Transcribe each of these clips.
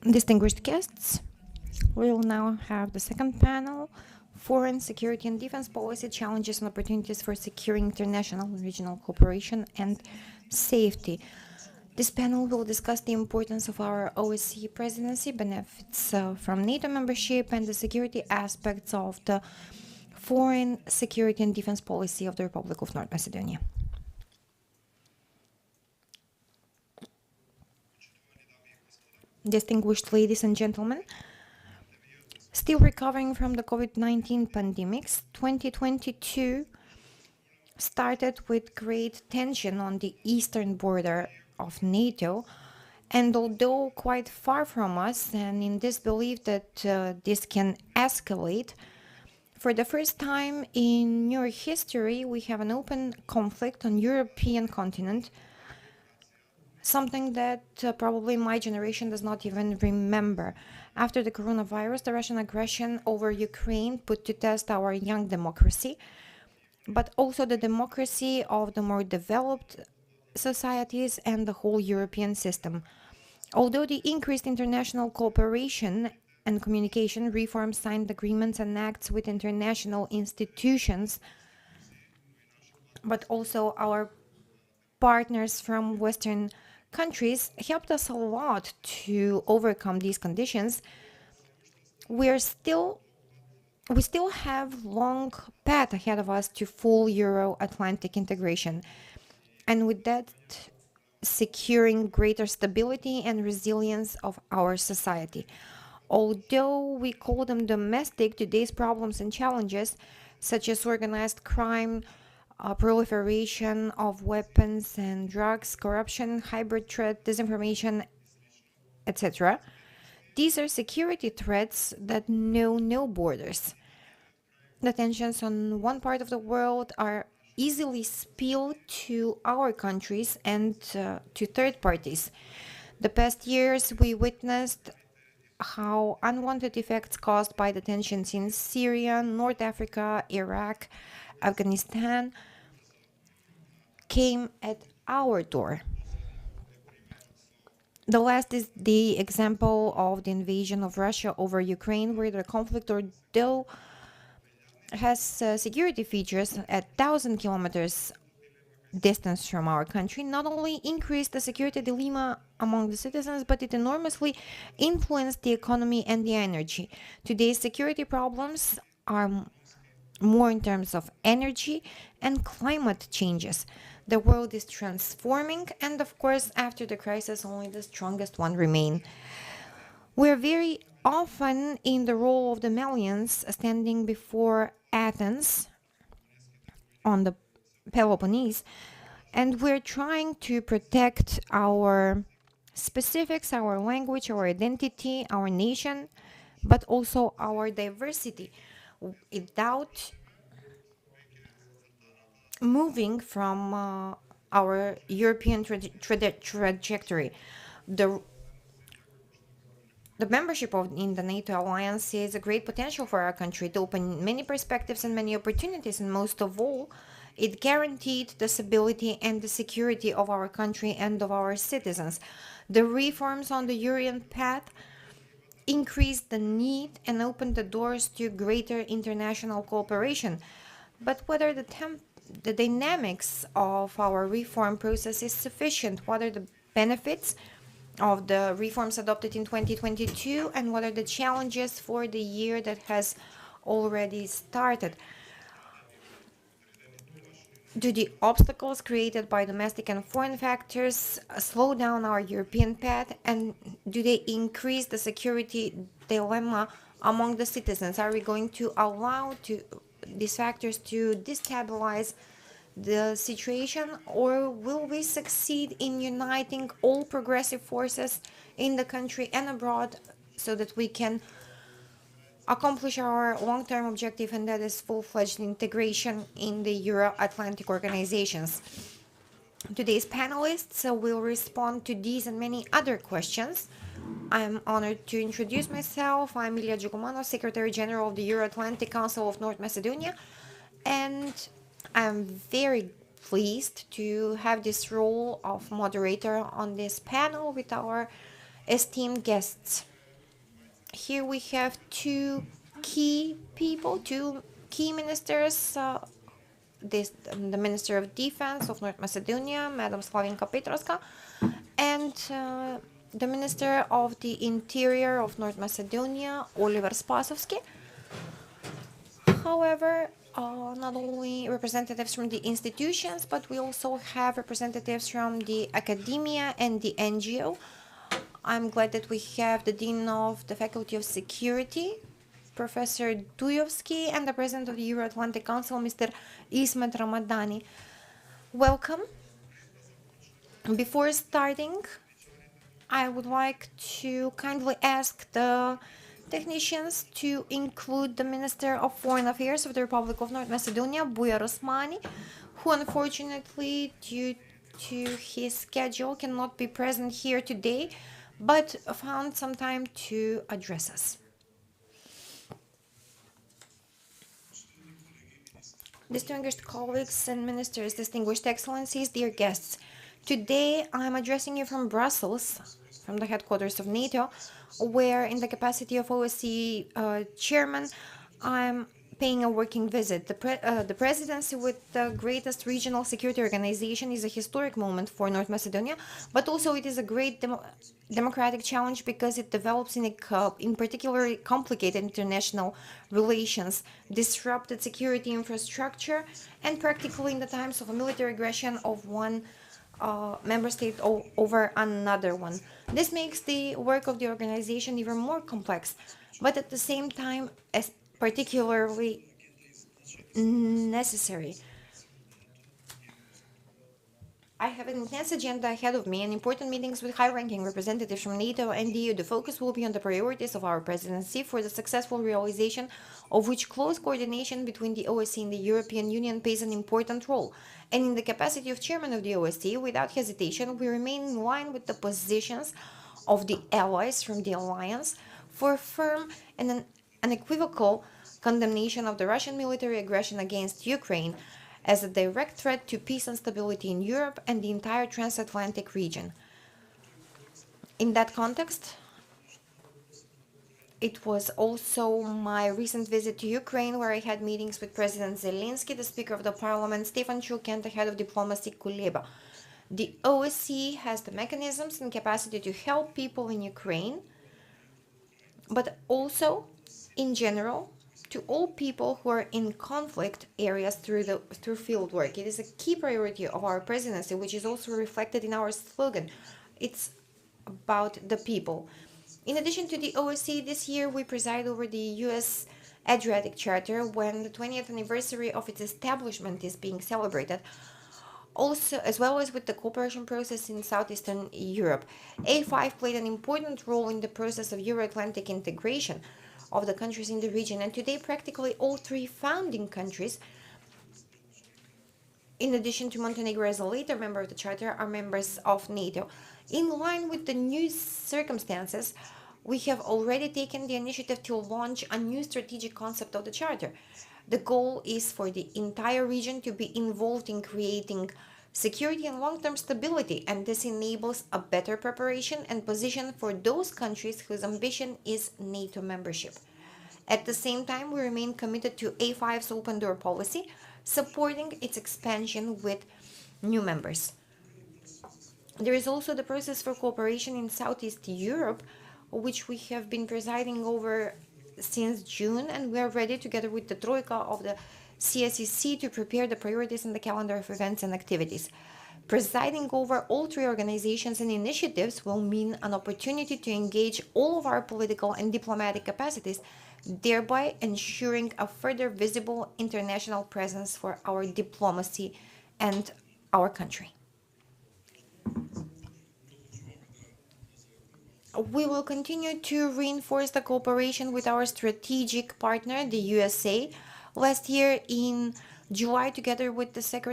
Distinguished guests, we will now have the second panel, Foreign Security and Defense Policy Challenges and Opportunities for Securing International and Regional Cooperation and Safety. This panel will discuss the importance of our OSCE presidency, benefits from NATO membership, and the security aspects of the foreign security and defense policy of the Republic of North Macedonia. Distinguished ladies and gentlemen, still recovering from the COVID-19 pandemics, 2022 started with great tension on the eastern border of NATO, and although quite far from us, and in this belief that this can escalate, for the first time in near history, we have an open conflict on European continent, something that probably my generation does not even remember. After the coronavirus, the Russian aggression over Ukraine put to test our young democracy, but also the democracy of the more developed societies and the whole European system. Although the increased international cooperation and communication, reforms, signed agreements and acts with international institutions, but also our partners from Western countries helped us a lot to overcome these conditions, we still have long path ahead of us to full Euro-Atlantic integration, and with that, securing greater stability and resilience of our society. Although we call them domestic, today's problems and challenges, such as organized crime, proliferation of weapons and drugs, corruption, hybrid threat, disinformation, etc. These are security threats that know no borders. The tensions on one part of the world are easily spilled to our countries and to third parties. The past years, we witnessed how unwanted effects caused by the tensions in Syria, North Africa, Iraq, Afghanistan came at our door. The last is the example of the invasion of Russia over Ukraine, where the conflict, although has security features at 1,000 kilometers distance from our country, not only increased the security dilemma among the citizens, but it enormously influenced the economy and the energy. Today's security problems are more in terms of energy and climate changes. The world is transforming, and of course, after the crisis, only the strongest one remain. We're very often in the role of the Melians standing before Athens on the Peloponnese, and we're trying to protect our specifics, our language, our identity, our nation, but also our diversity, without moving from our European trajectory. The membership in the NATO alliance is a great potential for our country to open many perspectives and many opportunities, and most of all, it guaranteed the stability and the security of our country and of our citizens. The reforms on the European path increased the need and opened the doors to greater international cooperation. But whether the dynamics of our reform process is sufficient, what are the benefits of the reforms adopted in 2022, and what are the challenges for the year that has already started? Do the obstacles created by domestic and foreign factors slow down our European path, and do they increase the security dilemma among the citizens? Are we going to allow these factors to destabilize the situation, or will we succeed in uniting all progressive forces in the country and abroad so that we can accomplish our long-term objective, and that is full-fledged integration in the Euro-Atlantic organizations? Today's panelists will respond to these and many other questions. I'm honored to introduce myself. I'm Ilya Djukumanov, Secretary General of the Euro-Atlantic Council of North Macedonia, and I'm very pleased to have this role of moderator on this panel with our esteemed guests. Here we have two key people, two key ministers. The Minister of Defense of North Macedonia, Madam Slavinka Petrovska, and the Minister of the Interior of North Macedonia, Oliver Spasovski. However, not only representatives from the institutions, but we also have representatives from the academia and the NGO. I'm glad that we have the Dean of the Faculty of Security, Professor Dujovski, and the President of the Euro-Atlantic Council, Mr. Ismet Ramadani. Welcome. Before starting, I would like to kindly ask the technicians to include the Minister of Foreign Affairs of the Republic of North Macedonia, Bujar Osmani, who unfortunately, due to his schedule, cannot be present here today, but found some time to address us. Distinguished colleagues and ministers, distinguished excellencies, dear guests, today I'm addressing you from Brussels, from the headquarters of NATO, where in the capacity of OSCE chairman, I'm paying a working visit. The presidency with the greatest regional security organization is a historic moment for North Macedonia, but also it is a great democratic challenge because it develops in particularly complicated international relations, disrupted security infrastructure, and practically in the times of a military aggression of one member state over another one. This makes the work of the organization even more complex, but at the same time as particularly necessary. I have an intense agenda ahead of me and important meetings with high-ranking representatives from NATO and the EU. The focus will be on the priorities of our presidency, for the successful realization of which close coordination between the OSCE and the European Union plays an important role. And in the capacity of chairman of the OSCE, without hesitation, we remain in line with the positions of the allies from the alliance for a firm and an unequivocal condemnation of the Russian military aggression against Ukraine as a direct threat to peace and stability in Europe and the entire transatlantic region. In that context, it was also my recent visit to Ukraine, where I had meetings with President Zelensky, the Speaker of the Parliament, Stefanchuk, and the Head of Diplomacy, Kuleba. The OSCE has the mechanisms and capacity to help people in Ukraine, but also, in general, to all people who are in conflict areas through field work. It is a key priority of our presidency, which is also reflected in our slogan. It's about the people. In addition to the OSCE, this year we preside over the U.S. Adriatic Charter when the 20th anniversary of its establishment is being celebrated, also as well as with the cooperation process in Southeastern Europe. A5 played an important role in the process of Euro-Atlantic integration of the countries in the region, and today practically all three founding countries, in addition to Montenegro as a later member of the Charter, are members of NATO. In line with the new circumstances, we have already taken the initiative to launch a new strategic concept of the Charter. The goal is for the entire region to be involved in creating security and long-term stability, and this enables a better preparation and position for those countries whose ambition is NATO membership. At the same time, we remain committed to A5's open door policy, supporting its expansion with new members. There is also the process for cooperation in Southeast Europe, which we have been presiding over since June, and we are ready together with the Troika of the CSEC to prepare the priorities in the calendar of events and activities. Presiding over all three organizations and initiatives will mean an opportunity to engage all of our political and diplomatic capacities, thereby ensuring a further visible international presence for our diplomacy and our country. We will continue to reinforce the cooperation with our strategic partner, the USA. Last year in July, together with the State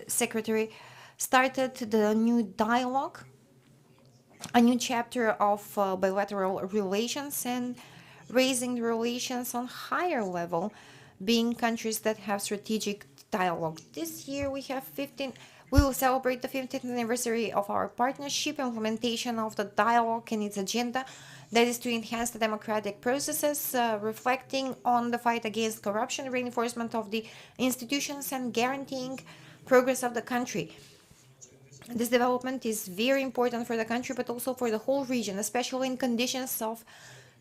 Secretary, started the new dialogue, a new chapter of bilateral relations and raising the relations on higher level, being countries that have strategic dialogue. This year we We will celebrate the 50th anniversary of our partnership, implementation of the dialogue and its agenda, that is to enhance the democratic processes, reflecting on the fight against corruption, reinforcement of the institutions, and guaranteeing progress of the country. This development is very important for the country, but also for the whole region, especially in conditions of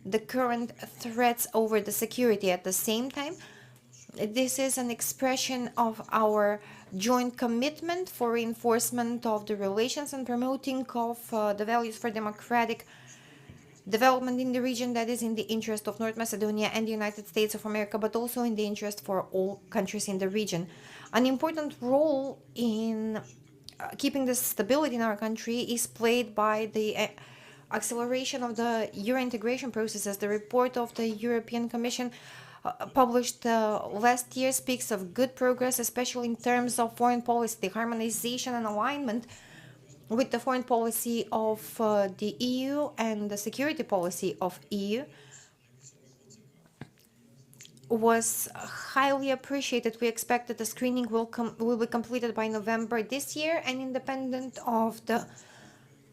the current threats over the security. At the same time, this is an expression of our joint commitment for reinforcement of the relations and promoting of the values for democratic development in the region, that is in the interest of North Macedonia and the United States of America, but also in the interest for all countries in the region. An important role in keeping the stability in our country is played by the acceleration of the Euro integration processes. The report of the European Commission published last year speaks of good progress, especially in terms of foreign policy, the harmonization and alignment with the foreign policy of the EU and the security policy of EU was highly appreciated. We expect that the screening will be completed by November this year, and independent of the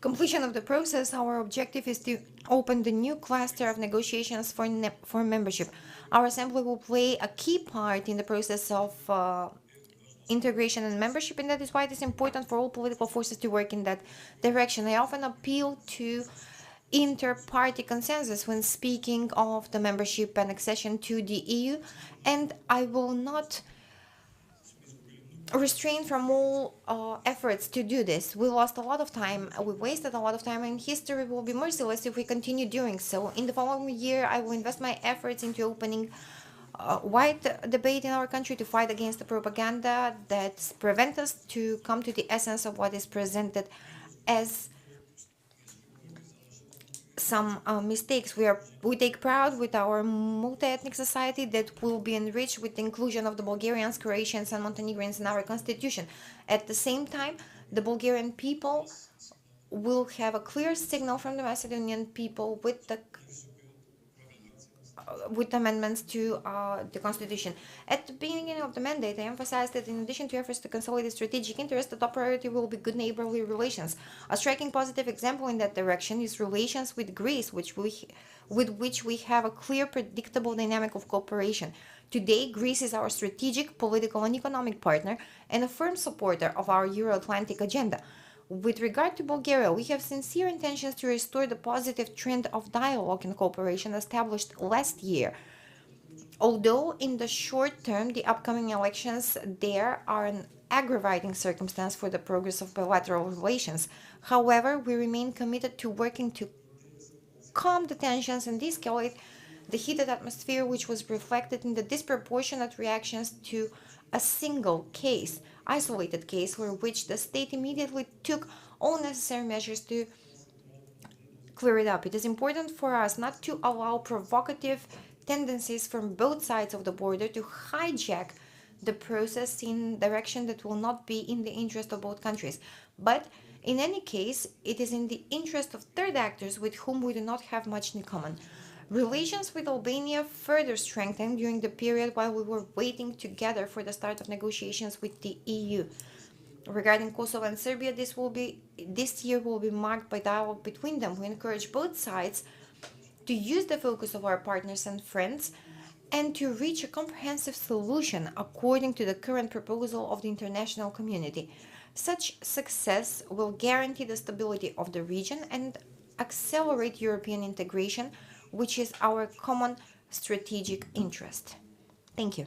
completion of the process, our objective is to open the new cluster of negotiations for membership. Our assembly will play a key part in the process of integration and membership, and that is why it is important for all political forces to work in that direction. I often appeal to inter-party consensus when speaking of the membership and accession to the EU, and I will not restrain from all efforts to do this. We lost a lot of time, we wasted a lot of time, and history will be merciless if we continue doing so. In the following year, I will invest my efforts into opening wide debate in our country to fight against the propaganda that prevent us to come to the essence of what is presented as some mistakes. We take pride with our multi-ethnic society that will be enriched with the inclusion of the Bulgarians, Croatians, and Montenegrins in our constitution. At the same time, the Bulgarian people will have a clear signal from the Macedonian people with amendments to the constitution. At the beginning of the mandate, I emphasized that in addition to efforts to consolidate strategic interests, the top priority will be good neighborly relations. A striking positive example in that direction is relations with Greece, with which we have a clear, predictable dynamic of cooperation. Today, Greece is our strategic, political, and economic partner and a firm supporter of our Euro-Atlantic agenda. With regard to Bulgaria, we have sincere intentions to restore the positive trend of dialogue and cooperation established last year. Although in the short term, the upcoming elections there are an aggravating circumstance for the progress of bilateral relations. However, we remain committed to working to calm the tensions and de-escalate the heated atmosphere, which was reflected in the disproportionate reactions to a single case, isolated case, for which the state immediately took all necessary measures to clear it up. It is important for us not to allow provocative tendencies from both sides of the border to hijack the process in direction that will not be in the interest of both countries. But in any case, it is in the interest of third actors with whom we do not have much in common. Relations with Albania further strengthened during the period while we were waiting together for the start of negotiations with the EU. Regarding Kosovo and Serbia, this year will be marked by dialogue between them. We encourage both sides to use the focus of our partners and friends and to reach a comprehensive solution according to the current proposal of the international community. Such success will guarantee the stability of the region and accelerate European integration, which is our common strategic interest. Thank you.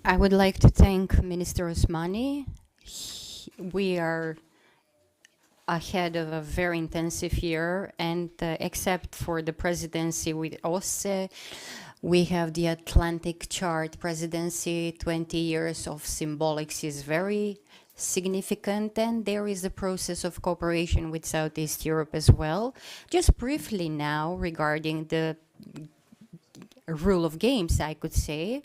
I would like to thank Minister Osmani. We are ahead of a very intensive year, and except for the presidency with OSCE, we have the Atlantic Chart presidency. 20 years of symbolics is very significant, and there is a process of cooperation with Southeast Europe as well. Just briefly now regarding the rule of games, I could say,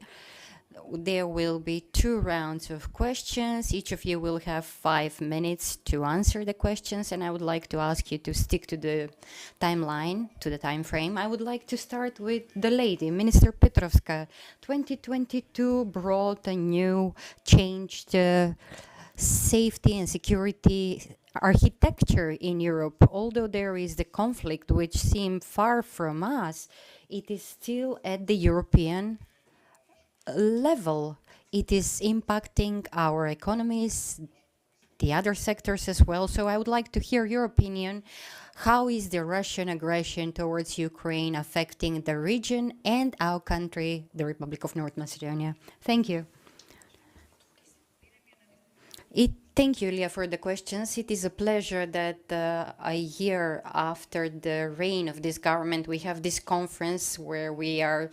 There will be 2 rounds of questions. Each of you will have 5 minutes to answer the questions, and I would like to ask you to stick to the timeline, to the time frame. I would like to start with the lady, Minister Petrovska. 2022 brought a new, changed safety and security architecture in Europe. Although there is the conflict which seems far from us, it is still at the European level. It is impacting our economies, the other sectors as well. So I would like to hear your opinion. How is the Russian aggression towards Ukraine affecting the region and our country, the Republic of North Macedonia? Thank you. Thank you, Ilya, for the questions. It is a pleasure that a year after the reign of this government, we have this conference where we are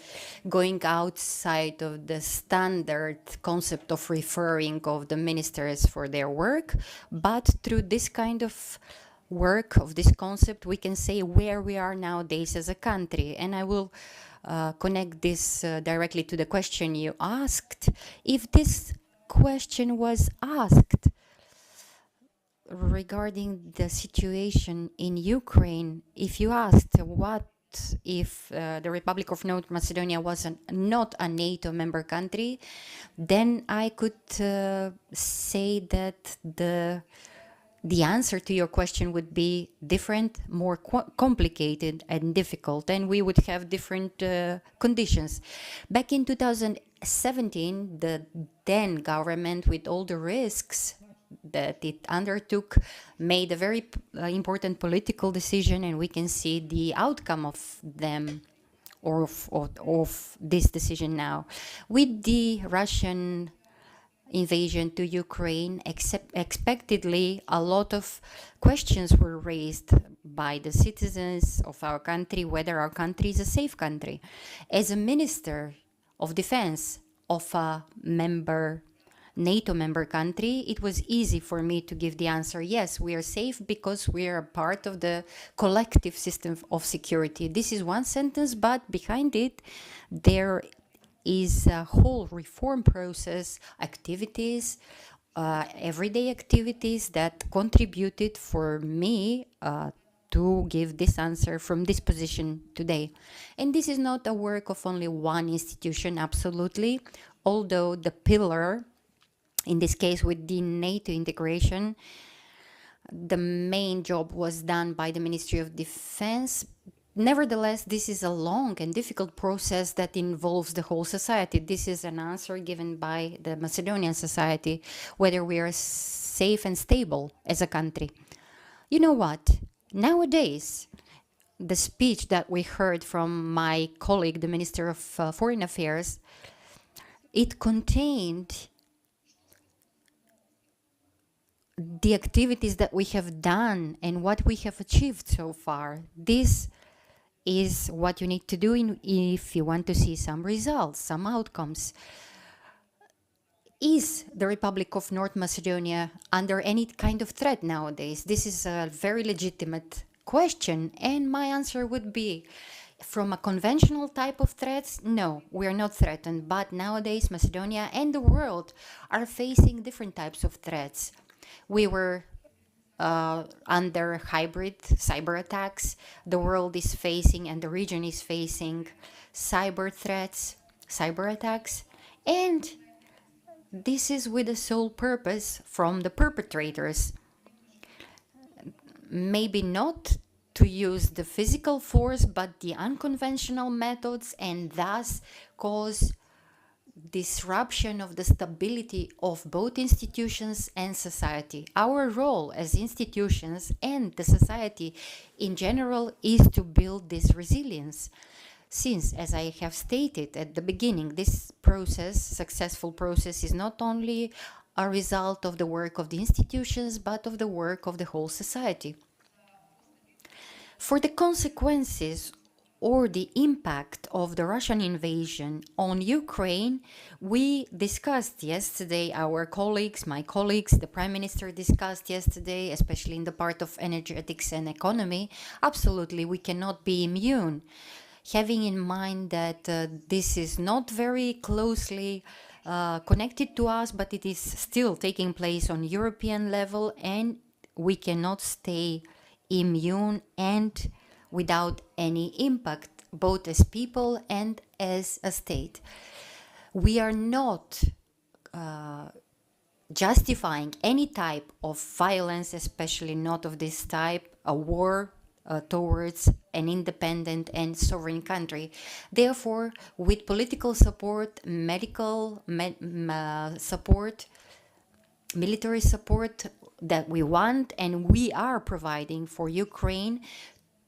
going outside of the standard concept of referring of the ministers for their work. But through this kind of work, of this concept, we can say where we are nowadays as a country. And I will connect this directly to the question you asked. If this question was asked regarding the situation in Ukraine, if you asked what if the Republic of North Macedonia was not a NATO member country, then I could say that the answer to your question would be different, more complicated and difficult, and we would have different conditions. Back in 2017, the then government, with all the risks that it undertook, made a very important political decision, and we can see the outcome of them, or of this decision now. With the Russian invasion to Ukraine, expectedly, a lot of questions were raised by the citizens of our country, whether our country is a safe country. As a Minister of Defense of a NATO member country, it was easy for me to give the answer, yes, we are safe because we are part of the collective system of security. This is one sentence, but behind it, there is a whole reform process, activities, everyday activities that contributed for me to give this answer from this position today. And this is not a work of only one institution, absolutely, although the pillar, in this case with the NATO integration, the main job was done by the Ministry of Defense. Nevertheless, this is a long and difficult process that involves the whole society. This is an answer given by the Macedonian society, whether we are safe and stable as a country. You know what? Nowadays, the speech that we heard from my colleague, the Minister of Foreign Affairs, it contained the activities that we have done and what we have achieved so far. This is what you need to do if you want to see some results, some outcomes. Is the Republic of North Macedonia under any kind of threat nowadays? This is a very legitimate question, and my answer would be, from a conventional type of threats, no, we are not threatened. But nowadays, Macedonia and the world are facing different types of threats. We were under hybrid cyber attacks. The world is facing, and the region is facing, cyber threats, cyber attacks, and this is with the sole purpose from the perpetrators, maybe not to use the physical force, but the unconventional methods, and thus cause disruption of the stability of both institutions and society. Our role as institutions and the society in general is to build this resilience. Since, as I have stated at the beginning, this process, successful process, is not only a result of the work of the institutions, but of the work of the whole society. For the consequences or the impact of the Russian invasion on Ukraine, we discussed yesterday, my colleagues, the Prime Minister discussed yesterday, especially in the part of energetics and economy. Absolutely, we cannot be immune. Having in mind that this is not very closely connected to us, but it is still taking place on European level, and we cannot stay immune and without any impact, both as people and as a state. We are not justifying any type of violence, especially not of this type, a war towards an independent and sovereign country. Therefore, with political support, medical support, military support that we want and we are providing for Ukraine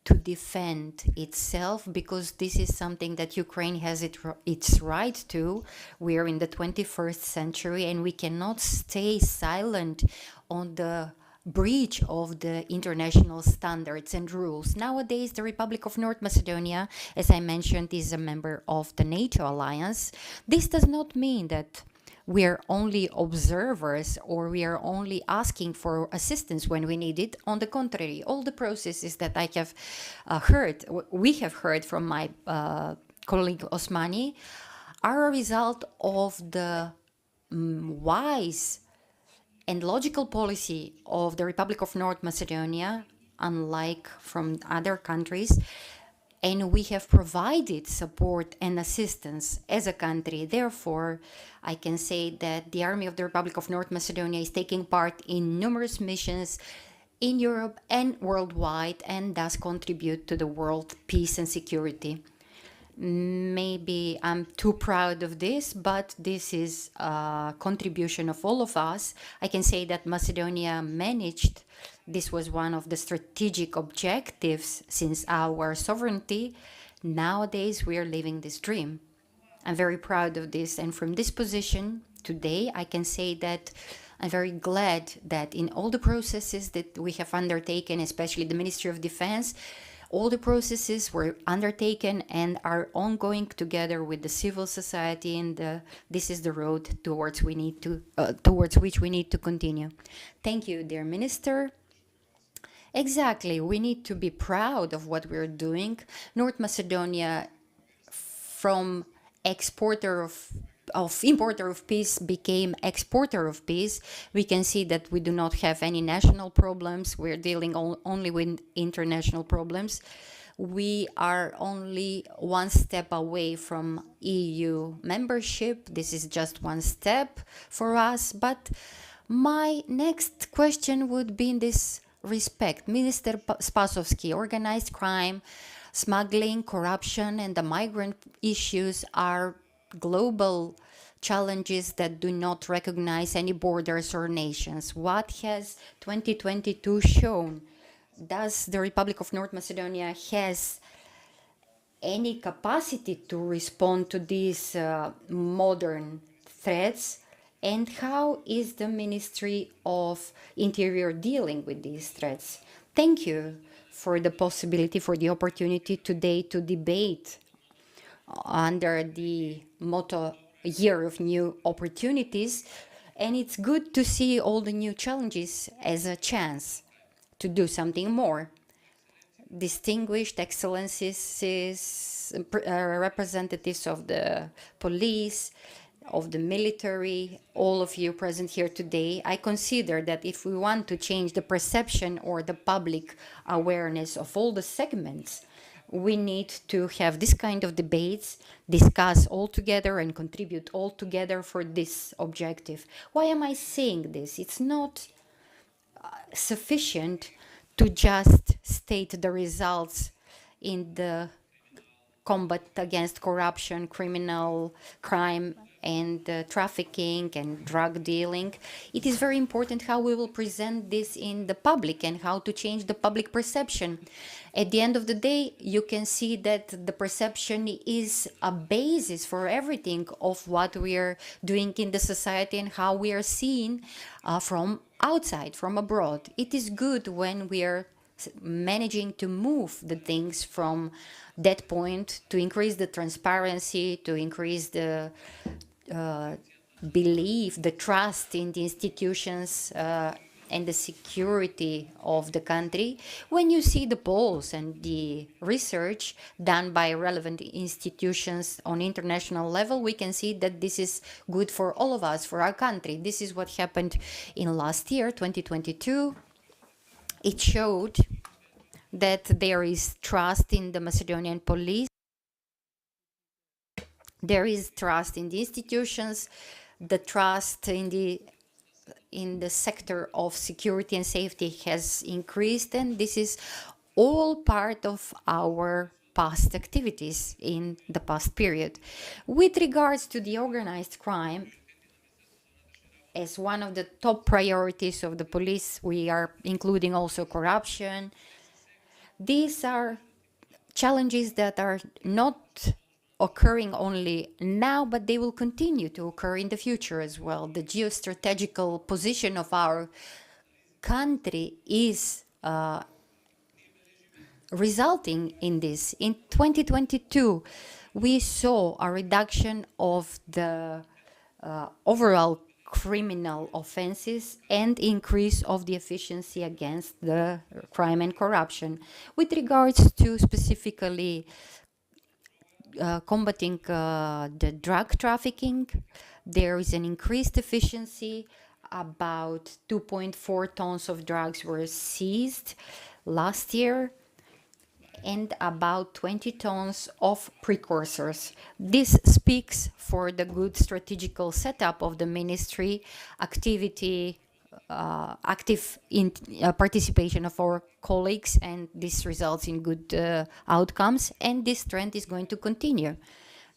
to defend itself, because this is something that Ukraine has its right to. We are in the 21st century and we cannot stay silent on the breach of the international standards and rules. Nowadays, the Republic of North Macedonia, as I mentioned, is a member of the NATO alliance. This does not mean that we are only observers or we are only asking for assistance when we need it. On the contrary, all the processes that I have we have heard from my colleague Osmani, are a result of the wise and logical policy of the Republic of North Macedonia, unlike from other countries. And we have provided support and assistance as a country. Therefore, I can say that the Army of the Republic of North Macedonia is taking part in numerous missions in Europe and worldwide, and thus contribute to the world peace and security. Maybe I'm too proud of this, but this is a contribution of all of us. I can say that Macedonia managed. This was one of the strategic objectives since our sovereignty. Nowadays, we are living this dream. I'm very proud of this. And from this position today, I can say that I'm very glad that in all the processes that we have undertaken, especially the Ministry of Defense, all the processes were undertaken and are ongoing together with the civil society, and this is the road towards which we need to continue. Thank you, dear Minister. Exactly, we need to be proud of what we're doing. North Macedonia, from importer of peace, became exporter of peace. We can see that we do not have any national problems. We're dealing only with international problems. We are only one step away from EU membership. This is just one step for us. But my next question would be in this respect. Minister Spasovski, organized crime, smuggling, corruption, and the migrant issues are global challenges that do not recognize any borders or nations. What has 2022 shown? Does the Republic of North Macedonia has any capacity to respond to these modern threats? And how is the Ministry of Interior dealing with these threats? Thank you for the possibility, for the opportunity today to debate under the motto Year of New Opportunities. And it's good to see all the new challenges as a chance to do something more. Distinguished excellencies, representatives of the police, of the military, all of you present here today, I consider that if we want to change the perception or the public awareness of all the segments, we need to have this kind of debates, discuss all together and contribute all together for this objective. Why am I saying this? It's not sufficient to just state the results in the combat against corruption, criminal crime, and trafficking and drug dealing. It is very important how we will present this in the public and how to change the public perception. At the end of the day, you can see that the perception is a basis for everything of what we are doing in the society and how we are seen from outside, from abroad. It is good when we are managing to move the things from that point to increase the transparency, to increase the belief, the trust in the institutions and the security of the country, when you see the polls and the research done by relevant institutions on international level, we can see that this is good for all of us, for our country. This is what happened in last year, 2022. It showed that there is trust in the Macedonian police. There is trust in the institutions, the trust in the sector of security and safety has increased, and this is all part of our past activities in the past period. With regards to the organized crime, as one of the top priorities of the police, we are including also corruption. These are challenges that are not occurring only now, but they will continue to occur in the future as well. The geostrategical position of our country is resulting in this. In 2022, we saw a reduction of the overall criminal offenses and increase of the efficiency against the crime and corruption. With regards to specifically combating the drug trafficking, there is an increased efficiency. About 2.4 tons of drugs were seized last year, and about 20 tons of precursors. This speaks for the good strategical setup of the ministry, active participation of our colleagues, and this results in good outcomes, and this trend is going to continue.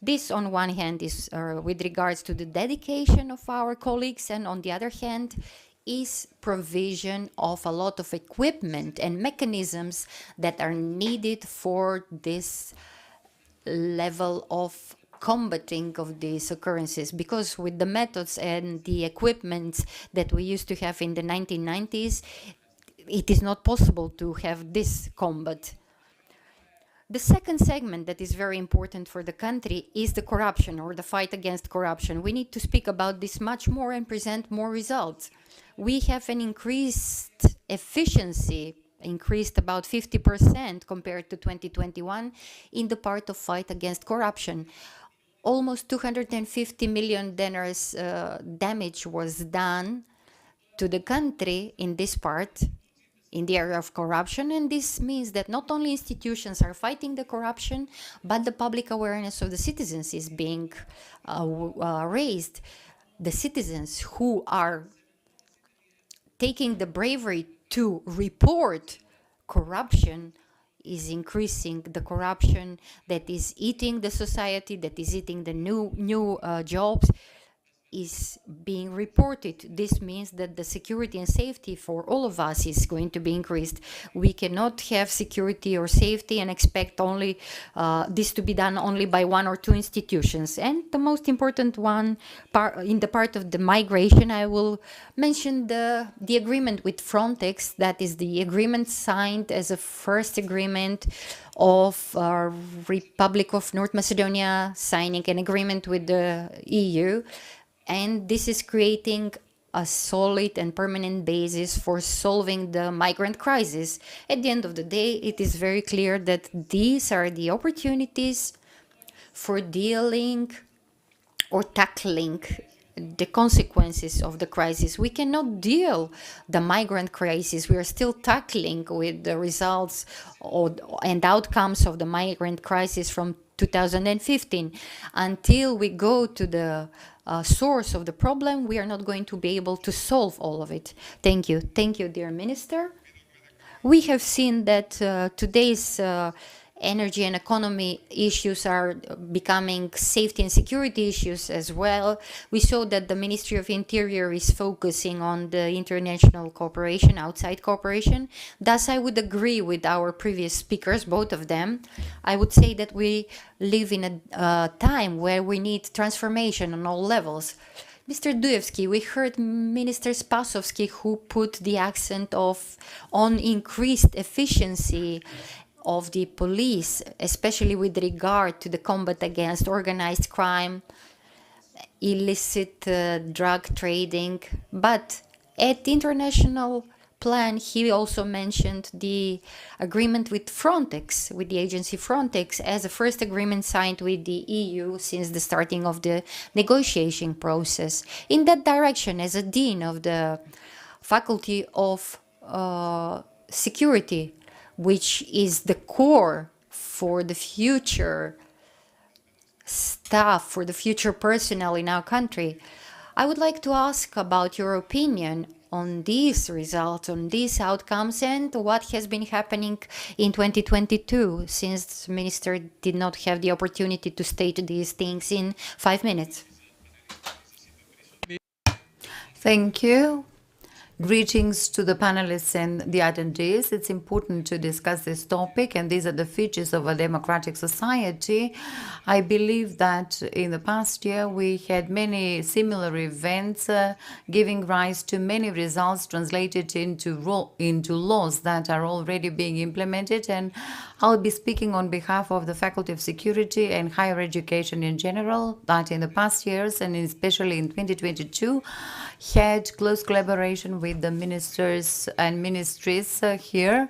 This, on one hand, is with regards to the dedication of our colleagues, and on the other hand, is provision of a lot of equipment and mechanisms that are needed for this level of combating of these occurrences, because with the methods and the equipment that we used to have in the 1990s, it is not possible to have this combat. The second segment that is very important for the country is the corruption, or the fight against corruption. We need to speak about this much more and present more results. We have an increased efficiency, increased about 50% compared to 2021 in the part of fight against corruption. Almost 250 million dinars damage was done to the country in this part, in the area of corruption, and this means that not only institutions are fighting the corruption, but the public awareness of the citizens is being raised. The citizens who are taking the bravery to report corruption is increasing. The corruption that is eating the society, that is eating the new jobs, is being reported. This means that the security and safety for all of us is going to be increased. We cannot have security or safety and expect only this to be done only by one or two institutions. And the most important one, in the part of the migration, I will mention the agreement with Frontex. That is the agreement signed as a first agreement of Republic of North Macedonia signing an agreement with the EU. And this is creating a solid and permanent basis for solving the migrant crisis. At the end of the day, it is very clear that these are the opportunities for dealing or tackling the consequences of the crisis. We cannot deal the migrant crisis. We are still tackling with the results and outcomes of the migrant crisis from 2015. Until we go to the source of the problem, we are not going to be able to solve all of it. Thank you. Thank you, dear Minister. We have seen that today's energy and economy issues are becoming safety and security issues as well. We saw that the Ministry of Interior is focusing on the international cooperation, outside cooperation. Thus, I would agree with our previous speakers, both of them. I would say that we live in a time where we need transformation on all levels. Mr. Dujevski, we heard Minister Spasovski, who put the accent on increased efficiency of the police, especially with regard to the combat against organized crime, illicit drug trading. But At the international plan, he also mentioned the agreement with Frontex, with the agency Frontex, as the first agreement signed with the EU since the starting of the negotiation process. In that direction, as a dean of the Faculty of Security, which is the core for the future staff, for the future personnel in our country, I would like to ask about your opinion on these results, on these outcomes, and what has been happening in 2022, since the minister did not have the opportunity to state these things in 5 minutes. Thank you. Greetings to the panelists and the attendees. It's important to discuss this topic, and these are the features of a democratic society. I believe that in the past year we had many similar events giving rise to many results translated into laws that are already being implemented, and I'll be speaking on behalf of the Faculty of Security and Higher Education in general, that in the past years, and especially in 2022, had close collaboration with the ministers and ministries here.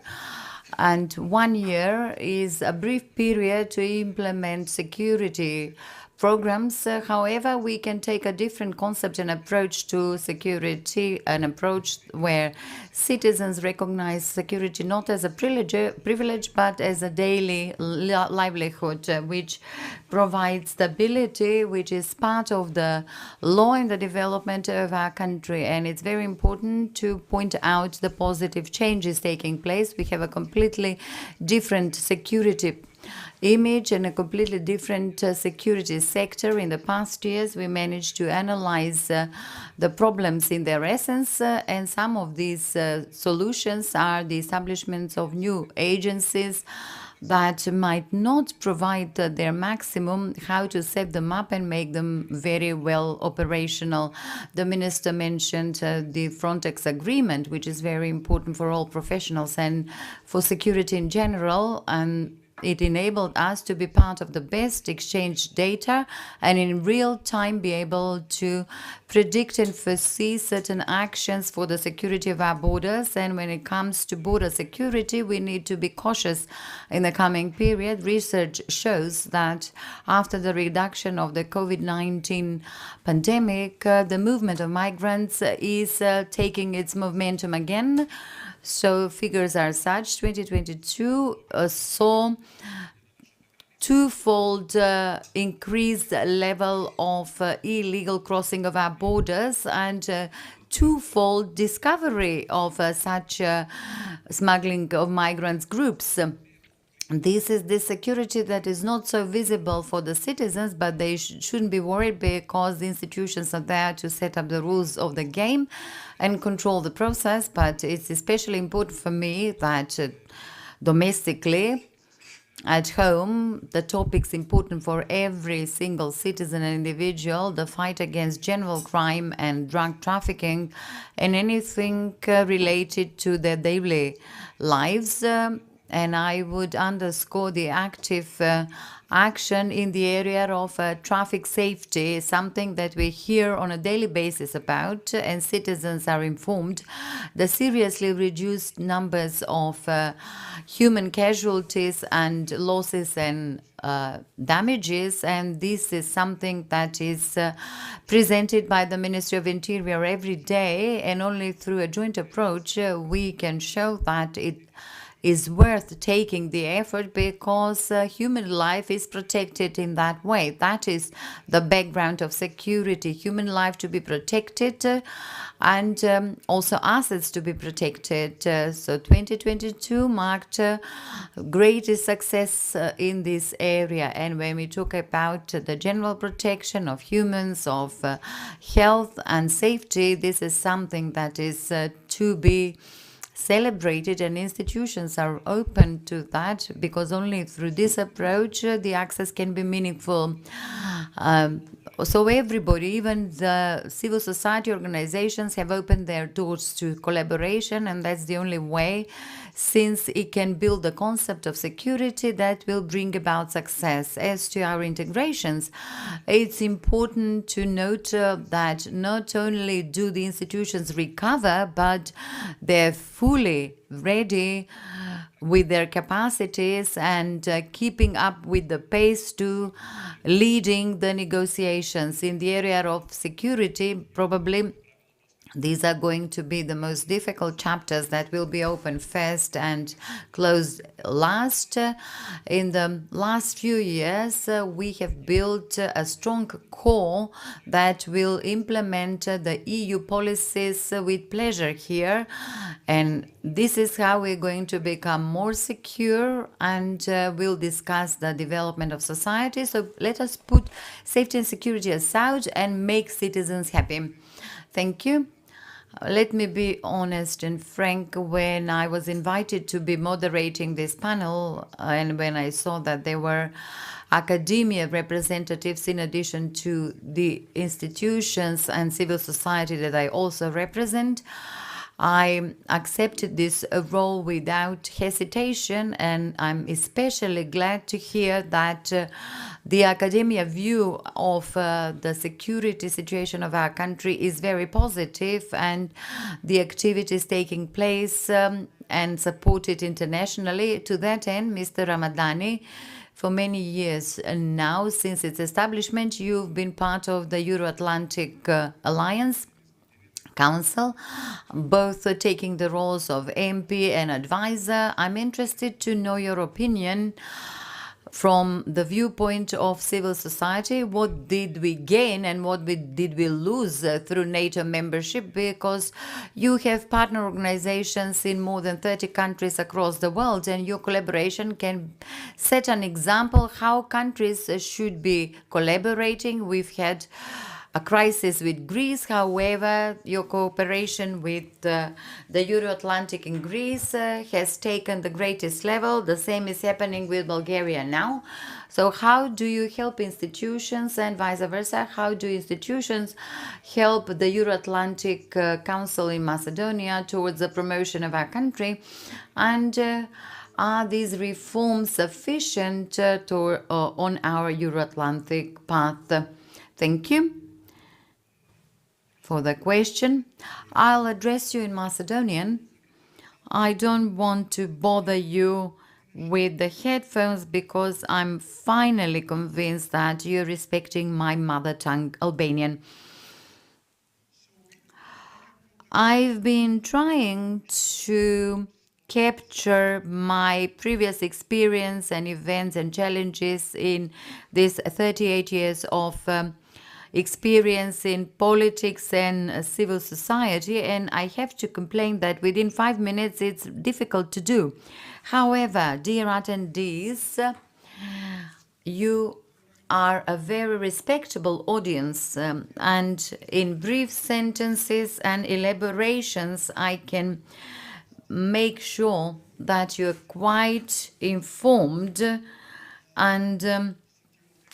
And 1 year is a brief period to implement security programs. However, we can take a different concept and approach to security, an approach where citizens recognize security not as a privilege but as a daily livelihood, which provides stability, which is part of the law and the development of our country. And it's very important to point out the positive changes taking place. We have a completely different security image and a completely different security sector. In the past years, we managed to analyze the problems in their essence, and some of these solutions are the establishments of new agencies that might not provide their maximum, how to set them up and make them very well operational. The minister mentioned the Frontex agreement, which is very important for all professionals and for security in general, and it enabled us to be part of the best, exchange data, and in real time be able to predict and foresee certain actions for the security of our borders. And when it comes to border security, we need to be cautious in the coming period. Research shows that after the reduction of the COVID-19 pandemic, the movement of migrants is taking its momentum again. So figures are such: 2022 saw twofold increased level of illegal crossing of our borders and twofold discovery of such smuggling of migrants groups. This is the security that is not so visible for the citizens, but they shouldn't be worried because the institutions are there to set up the rules of the game and control the process. But it's especially important for me that domestically, at home, the topic's important for every single citizen and individual: the fight against general crime and drug trafficking and anything related to their daily lives. And I would underscore the active action in the area of traffic safety, something that we hear on a daily basis about, and citizens are informed. The seriously reduced numbers of human casualties and losses and damages, and this is something that is presented by the Ministry of Interior every day, and only through a joint approach we can show that it is worth taking the effort, because human life is protected in that way. That is the background of security: human life to be protected and also assets to be protected. So 2022 marked great success in this area. And when we talk about the general protection of humans, of health and safety, this is something that is to be celebrated, and institutions are open to that, because only through this approach the access can be meaningful. So everybody, even the civil society organizations, have opened their doors to collaboration, and that's the only way, since it can build a concept of security that will bring about success. As to our integrations, it's important to note that not only do the institutions recover, but they're fully ready with their capacities and keeping up with the pace to leading the negotiations. In the area of security, probably these are going to be the most difficult chapters that will be opened first and closed last. In the last few years, we have built a strong core that will implement the EU policies with pleasure here. And this is how we're going to become more secure, and we'll discuss the development of society. So let us put safety and security aside and make citizens happy. Thank you. Let me be honest and frank. When I was invited to be moderating this panel, and when I saw that there were academia representatives in addition to the institutions and civil society that I also represent, I accepted this role without hesitation, and I'm especially glad to hear that the academia view of the security situation of our country is very positive, and the activities taking place and supported internationally. To that end, Mr. Ramadani, for many years now, since its establishment, you've been part of the Euro-Atlantic Alliance Council, both taking the roles of MP and advisor. I'm interested to know your opinion from the viewpoint of civil society. What did we gain and what did we lose through NATO membership? Because you have partner organizations in more than 30 countries across the world, and your collaboration can set an example how countries should be collaborating. We've had a crisis with Greece. However, your cooperation with the Euro-Atlantic in Greece has taken the greatest level. The same is happening with Bulgaria now. So how do you help institutions, and vice versa? How do institutions help the Euro-Atlantic Council in Macedonia towards the promotion of our country? And are these reforms sufficient on our Euro-Atlantic path? Thank you for the question. I'll address you in Macedonian. I don't want to bother you with the headphones because I'm finally convinced that you're respecting my mother tongue, Albanian. I've been trying to capture my previous experience and events and challenges in these 38 years of experience in politics and civil society, and I have to complain that within 5 minutes it's difficult to do. However, dear attendees, you are a very respectable audience, and in brief sentences and elaborations I can make sure that you're quite informed and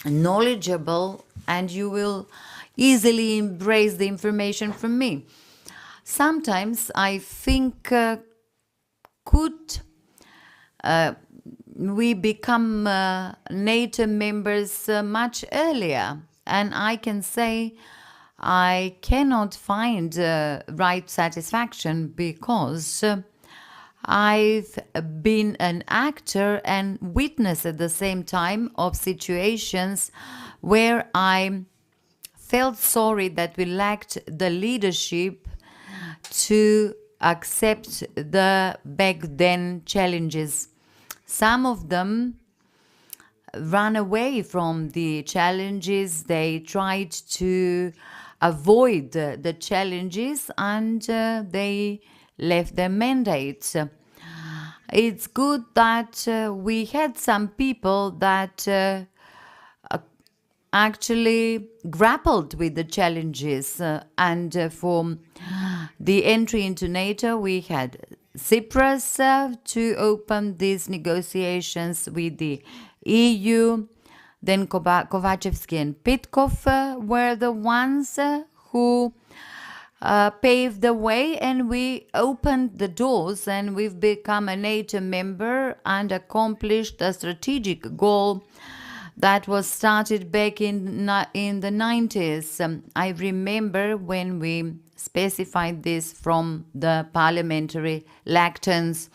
knowledgeable, and you will easily embrace the information from me. Sometimes I think could we become NATO members much earlier? And I can say I cannot find right satisfaction because I've been an actor and witness at the same time of situations where I felt sorry that we lacked the leadership to accept the back then challenges. Some of them ran away from the challenges. They tried to avoid the challenges, and they left their mandates. It's good that we had some people that actually grappled with the challenges, and for the entry into NATO we had Cyprus to open these negotiations with the EU. Then Kovachevsky and Petkov were the ones who paved the way, and we opened the doors, and we've become a NATO member and accomplished a strategic goal that was started back in the 90s. I remember when we specified this from the parliamentary lecterns.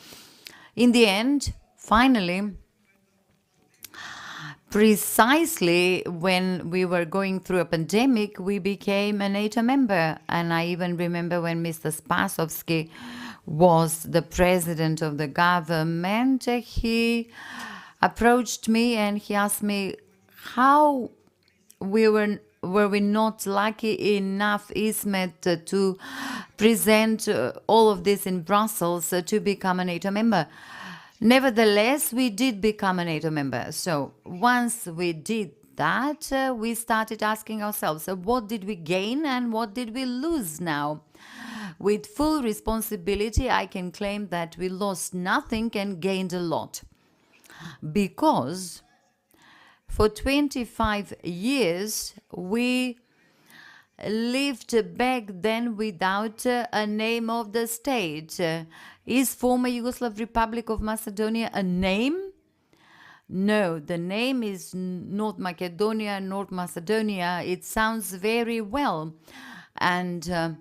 In the end, finally, precisely when we were going through a pandemic, we became a NATO member. And I even remember when Mr. Spasovsky was the president of the government, he approached me and he asked me how were we not lucky enough, Ismet, to present all of this in Brussels to become a NATO member. Nevertheless, we did become a NATO member. So once we did that, we started asking ourselves, what did we gain and what did we lose now? With full responsibility, I can claim that we lost nothing and gained a lot. Because for 25 years, we lived back then without a name of the state. Is former Yugoslav Republic of Macedonia a name? No, the name is North Macedonia, North Macedonia. It sounds very well. And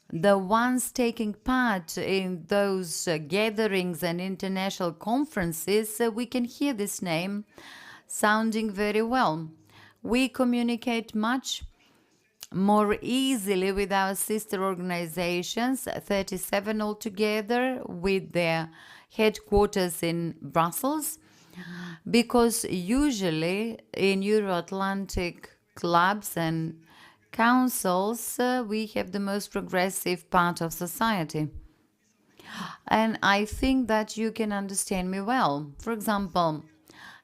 the ones taking part in those gatherings and international conferences, we can hear this name sounding very well. We communicate much more easily with our sister organizations, 37 altogether, with their headquarters in Brussels, because usually in Euro-Atlantic clubs and councils, we have the most progressive part of society. And I think that you can understand me well. For example,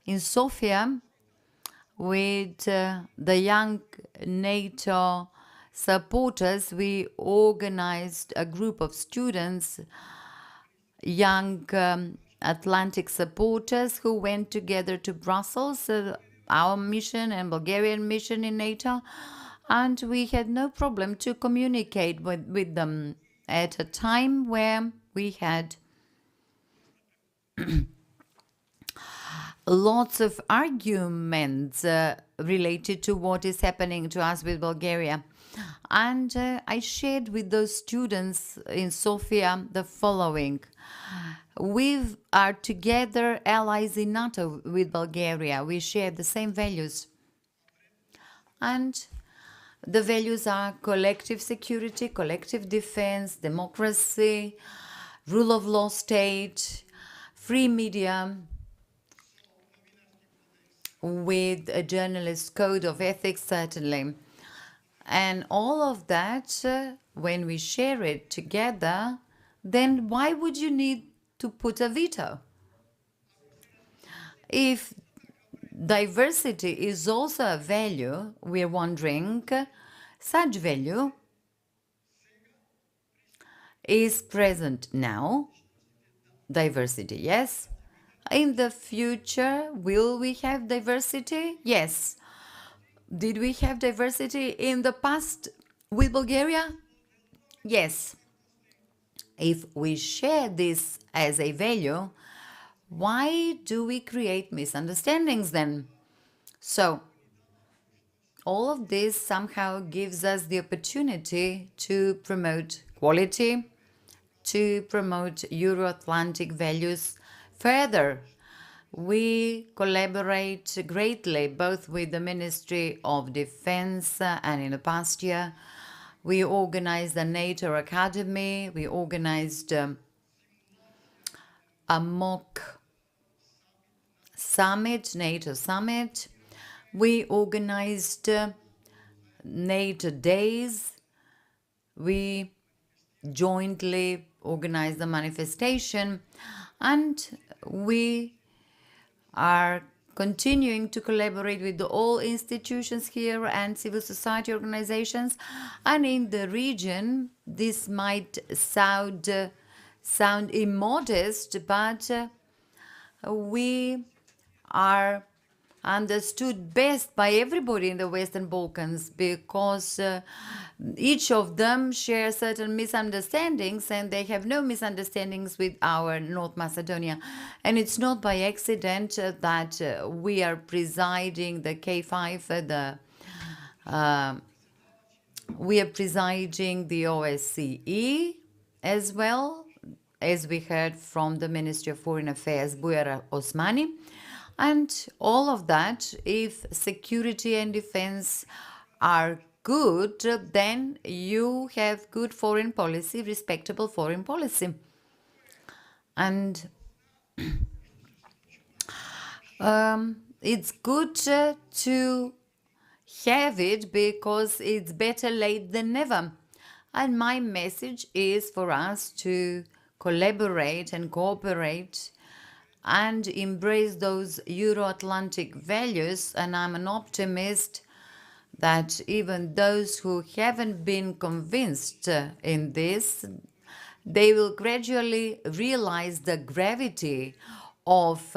in Sofia, with the young NATO supporters, we organized a group of students, young Atlantic supporters, who went together to Brussels, our mission and Bulgarian mission in NATO, and we had no problem to communicate with them at a time where we had lots of arguments related to what is happening to us with Bulgaria. And I shared with those students in Sofia the following. We are together allies in NATO with Bulgaria. We share the same values. And the values are collective security, collective defense, democracy, rule of law state, free media, with a journalist code of ethics, certainly. And all of that, when we share it together, then why would you need to put a veto? If diversity is also a value, we're wondering, such value is present now. Diversity, yes. In the future, will we have diversity? Yes. Did we have diversity in the past with Bulgaria? Yes. If we share this as a value, why do we create misunderstandings then? So, all of this somehow gives us the opportunity to promote quality, to promote Euro-Atlantic values. Further, we collaborate greatly both with the Ministry of Defense and in the past year, we organized the NATO Academy, we organized a mock summit, NATO summit, we organized NATO days, we jointly organized the manifestation, and we are continuing to collaborate with all institutions here and civil society organizations. And in the region, this might sound immodest, but we are understood best by everybody in the Western Balkans, because each of them share certain misunderstandings, and they have no misunderstandings with our North Macedonia. And it's not by accident that we are presiding the K5, we are presiding the OSCE as well, as we heard from the Ministry of Foreign Affairs, Bujar Osmani. And all of that, if security and defense are good, then you have good foreign policy, respectable foreign policy. And it's good to have it, because it's better late than never. And my message is for us to collaborate and cooperate and embrace those Euro-Atlantic values. And I'm an optimist that even those who haven't been convinced in this, they will gradually realize the gravity of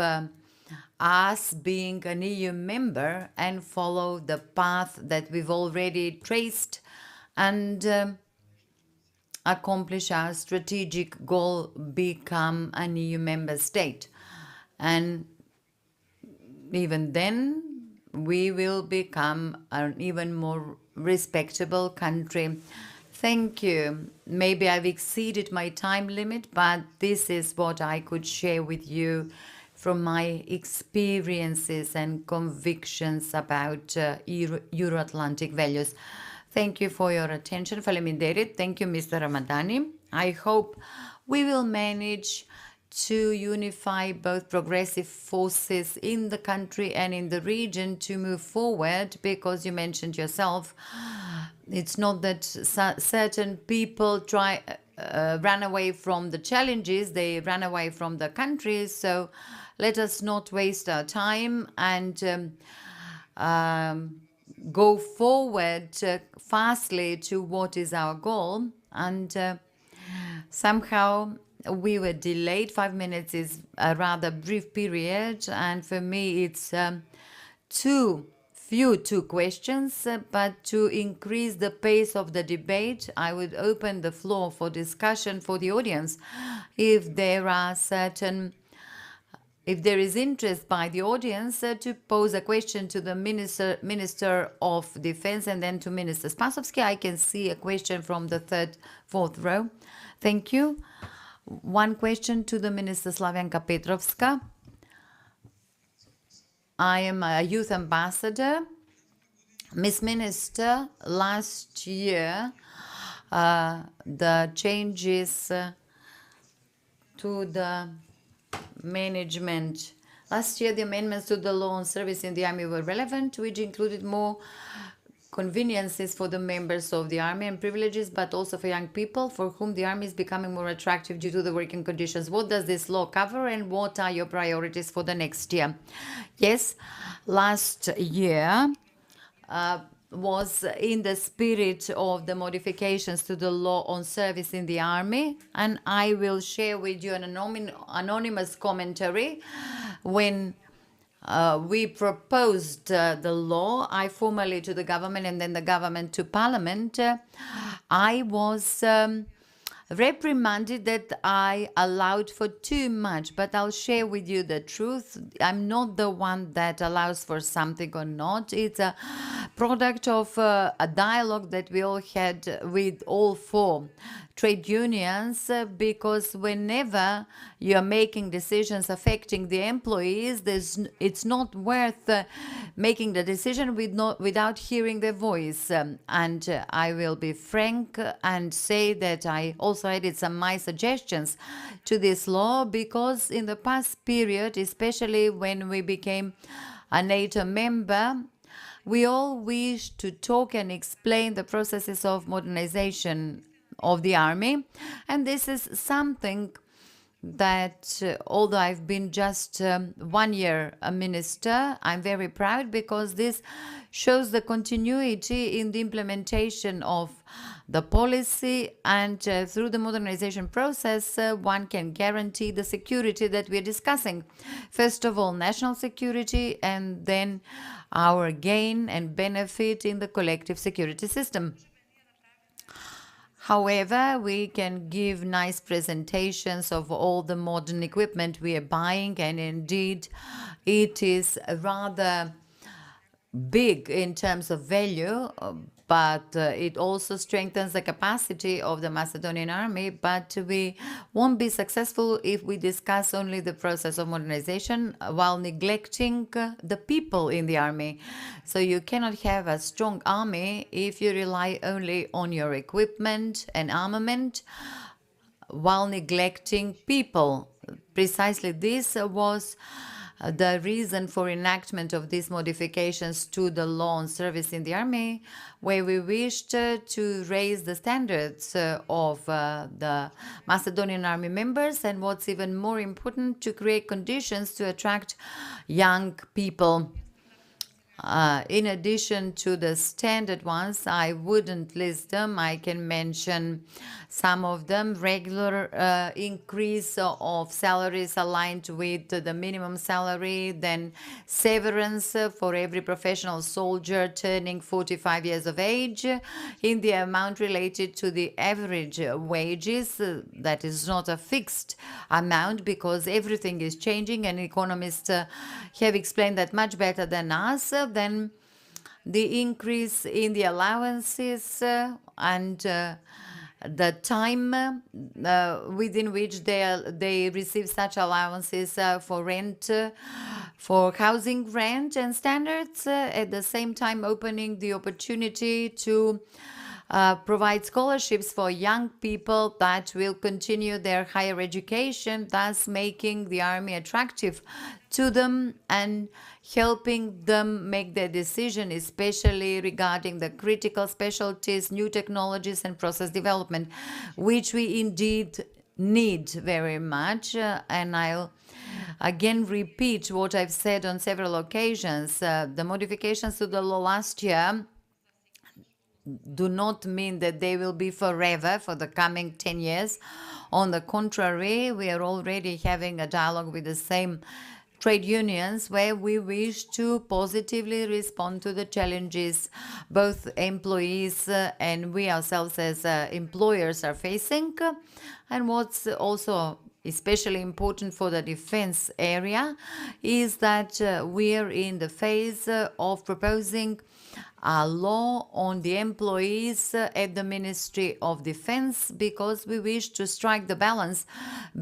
us being an EU member and follow the path that we've already traced and accomplish our strategic goal, become an EU member state. And even then, we will become an even more respectable country. Thank you. Maybe I've exceeded my time limit, but this is what I could share with you from my experiences and convictions about Euro-Atlantic values. Thank you for your attention. Faleminderit. Thank you, Mr. Ramadani. I hope we will manage to unify both progressive forces in the country and in the region to move forward, because you mentioned yourself, it's not that certain people run away from the challenges, they run away from the countries. So let us not waste our time and go forward fastly to what is our goal. And somehow we were delayed. 5 minutes is a rather brief period, and for me it's two questions, but to increase the pace of the debate, I would open the floor for discussion for the audience. If there is interest by the audience to pose a question to the Minister of Defense and then to Minister Spasovski. I can see a question from the fourth row. Thank you. One question to the Minister Slavenka Petrovska. I am a youth ambassador. Miss Minister, last year, the changes to the management. Last year, the amendments to the law on service in the army were relevant, which included more conveniences for the members of the army and privileges, but also for young people for whom the army is becoming more attractive due to the working conditions. What does this law cover, and what are your priorities for the next year? Yes, last year was in the spirit of the modifications to the law on service in the army, and I will share with you an anonymous commentary. When we proposed the law, I formally to the government and then the government to parliament, I was reprimanded that I allowed for too much, but I'll share with you the truth. I'm not the one that allows for something or not. It's a product of a dialogue that we all had with all four trade unions, because whenever you're making decisions affecting the employees, it's not worth making the decision without hearing their voice. And I will be frank and say that I also added some my suggestions to this law, because in the past period, especially when we became a NATO member, we all wish to talk and explain the processes of modernization of the army. And this is something that, although I've been just 1 year a minister, I'm very proud, because this shows the continuity in the implementation of the policy, and through the modernization process, one can guarantee the security that we're discussing. First of all, national security, and then our gain and benefit in the collective security system. However, we can give nice presentations of all the modern equipment we are buying, and indeed it is rather big in terms of value, but it also strengthens the capacity of the Macedonian army. But we won't be successful if we discuss only the process of modernization while neglecting the people in the army. So you cannot have a strong army if you rely only on your equipment and armament while neglecting people. Precisely this was the reason for enactment of these modifications to the law on service in the army, where we wished to raise the standards of the Macedonian army members, and what's even more important, to create conditions to attract young people. In addition to the standard ones, I wouldn't list them. I can mention some of them. Regular increase of salaries aligned with the minimum salary, then severance for every professional soldier turning 45 years of age in the amount related to the average wages. That is not a fixed amount because everything is changing, and economists have explained that much better than us. Then the increase in the allowances and the time within which they receive such allowances for rent, for housing rent and standards, at the same time opening the opportunity to provide scholarships for young people that will continue their higher education, thus making the army attractive to them and helping them make their decision, especially regarding the critical specialties, new technologies, and process development, which we indeed need very much. And I'll again repeat what I've said on several occasions. The modifications to the law last year do not mean that they will be forever for the coming 10 years. On the contrary, we are already having a dialogue with the same trade unions where we wish to positively respond to the challenges both employees and we ourselves as employers are facing. And what's also especially important for the defense area is that we are in the phase of proposing a law on the employees at the Ministry of Defense, because we wish to strike the balance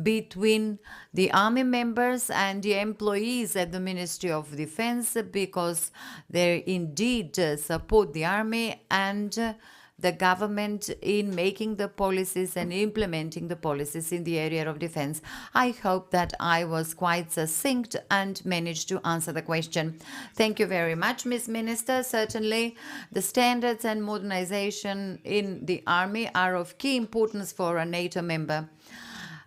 between the army members and the employees at the Ministry of Defense, because they indeed support the army and the government in making the policies and implementing the policies in the area of defense. I hope that I was quite succinct and managed to answer the question. Thank you very much, Ms. Minister. Certainly, the standards and modernization in the army are of key importance for a NATO member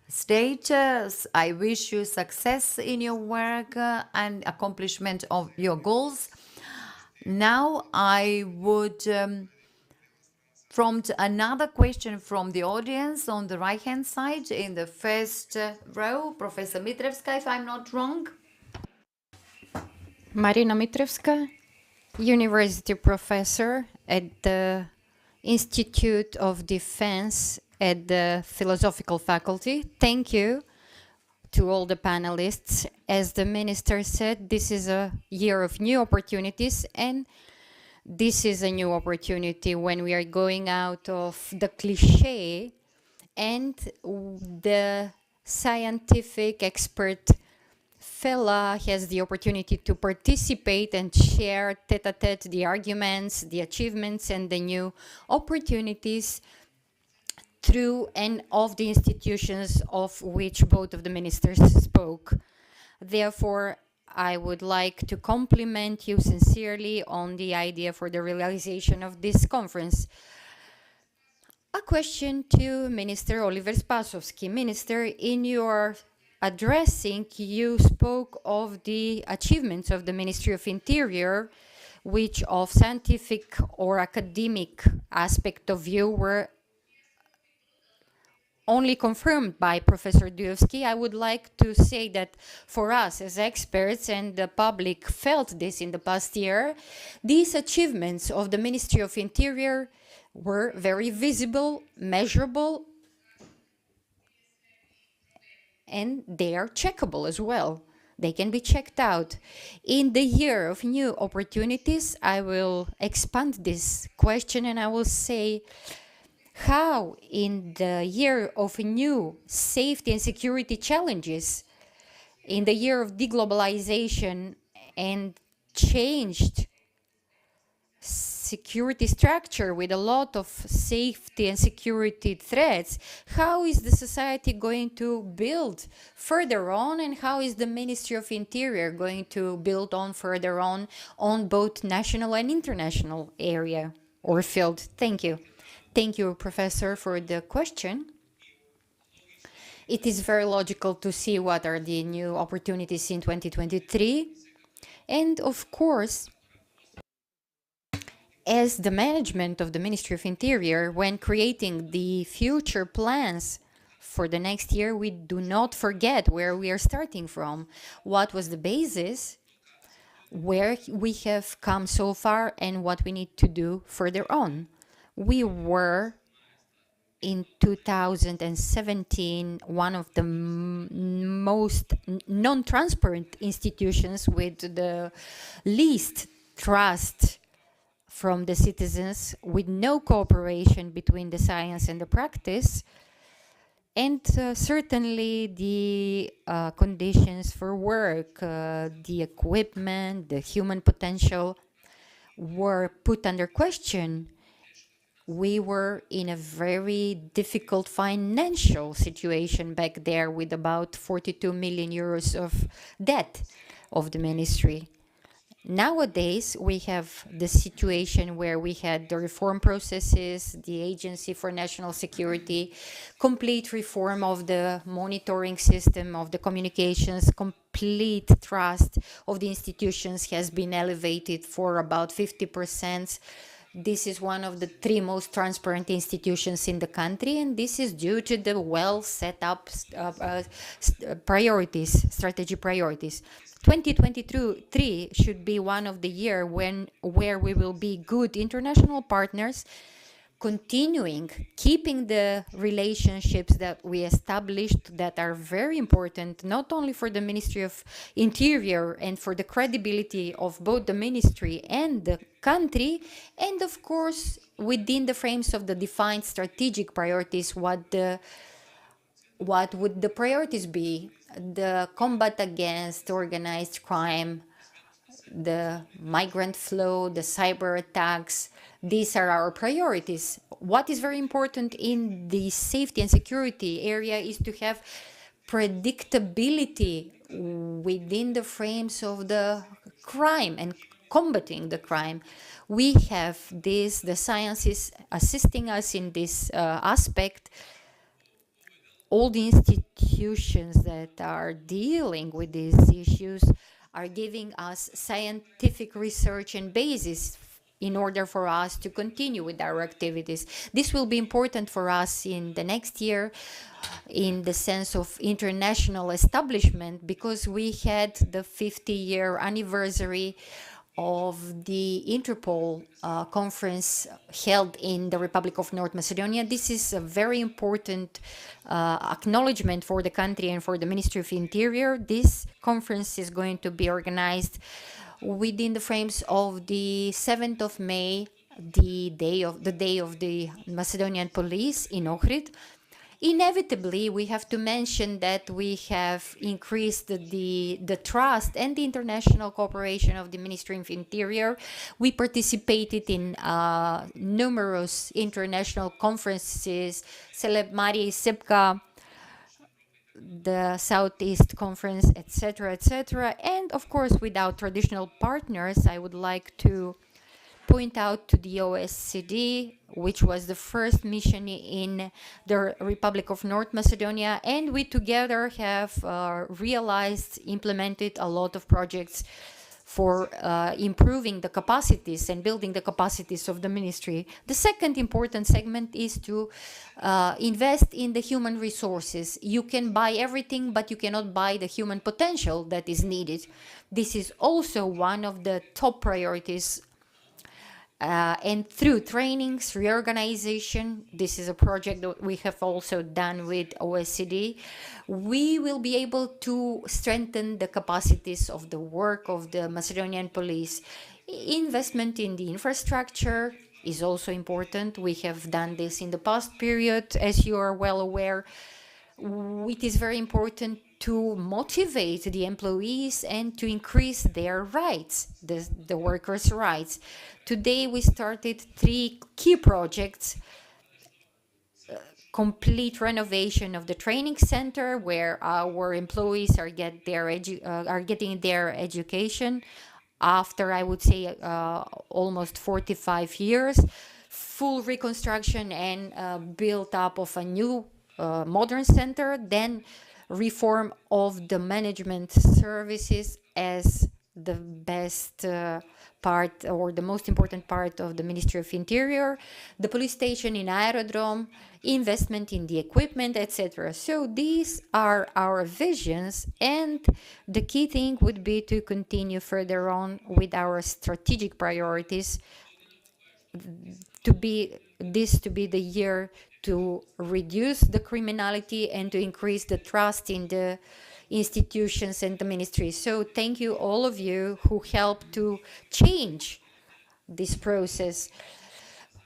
state. I wish you success in your work and accomplishment of your goals. Now, I would prompt another question from the audience on the right-hand side in the first row. Professor Mitrevska, if I'm not wrong. Marina Mitrevska, University Professor at the Institute of Defense at the Philosophical Faculty. Thank you to all the panelists. As the Minister said, this is a year of new opportunities, and this is a new opportunity when we are going out of the cliché, and the scientific expert fella has the opportunity to participate and share tete-a-tete the arguments, the achievements, and the new opportunities through and of the institutions of which both of the ministers spoke. Therefore, I would like to compliment you sincerely on the idea for the realization of this conference. A question to Minister Oliver Spasovski. Minister, in your addressing, you spoke of the achievements of the Ministry of Interior which of scientific or academic aspect of view were only confirmed by Professor Dujovski. I would like to say that for us as experts, and the public felt this in the past year, these achievements of the Ministry of Interior were very visible, measurable, and they are checkable as well. They can be checked out. In the year of new opportunities, I will expand this question and I will say, how in the year of new safety and security challenges, in the year of deglobalization and changed security structure with a lot of safety and security threats, how is the society going to build further on, and how is the Ministry of Interior going to build on further on both national and international area or field? Thank you. Thank you, Professor, for the question. It is very logical to see what are the new opportunities in 2023. And of course, as the management of the Ministry of Interior, when creating the future plans for the next year, we do not forget where we are starting from, what was the basis, where we have come so far, and what we need to do further on. We were, in 2017, one of the most non-transparent institutions with the least trust from the citizens, with no cooperation between the science and the practice. And certainly the conditions for work, the equipment, the human potential were put under question. We were in a very difficult financial situation back there, with about 42 million euros of debt of the ministry. Nowadays, we have the situation where we had the reform processes, the Agency for National Security, complete reform of the monitoring system, of the communications, complete trust of the institutions has been elevated for about 50%. This is one of the 3 most transparent institutions in the country, and this is due to the well set up strategy priorities. 2023 should be one of the year where we will be good international partners, keeping the relationships that we established, that are very important, not only for the Ministry of Interior and for the credibility of both the ministry and the country, and of course within the frames of the defined strategic priorities. What would the priorities be? The combat against organized crime, the migrant flow, the cyber attacks. These are our priorities. What is very important in the safety and security area is to have predictability within the frames of the crime and combating the crime. We have this, the science is assisting us in this aspect. All the institutions that are dealing with these issues are giving us scientific research and basis in order for us to continue with our activities. This will be important for us in the next year in the sense of international establishment, because we had the 50-year anniversary of the Interpol conference held in the Republic of North Macedonia. This is a very important acknowledgement for the country and for the Ministry of Interior. This conference is going to be organized within the frames of the 7th of May, the day of the Macedonian police in Ohrid. Inevitably, we have to mention that we have increased the trust and the international cooperation of the Ministry of Interior. We participated in numerous international conferences, Mari Sepka, the Southeast Conference, etc., etc. And of course, with our traditional partners, I would like to point out to the OSCE, which was the first mission in the Republic of North Macedonia, and we together have realized, implemented a lot of projects for improving the capacities and building the capacities of the ministry. The second important segment is to invest in the human resources. You can buy everything, but you cannot buy the human potential that is needed. This is also one of the top priorities. And through trainings, reorganization, this is a project that we have also done with OECD, we will be able to strengthen the capacities of the work of the Macedonian police. Investment in the infrastructure is also important. We have done this in the past period, as you are well aware. It is very important to motivate the employees and to increase their rights, the workers' rights. Today we started 3 key projects: complete renovation of the training center where our employees are getting their education after, I would say, almost 45 years, full reconstruction and build up of a new modern center, then reform of the management services as the best part or the most important part of the Ministry of Interior, the police station in Aerodrome, investment in the equipment, etc. So these are our visions, and the key thing would be to continue further on with our strategic priorities, to be the year to reduce the criminality and to increase the trust in the institutions and the ministry. So thank you all of you who helped to change this process.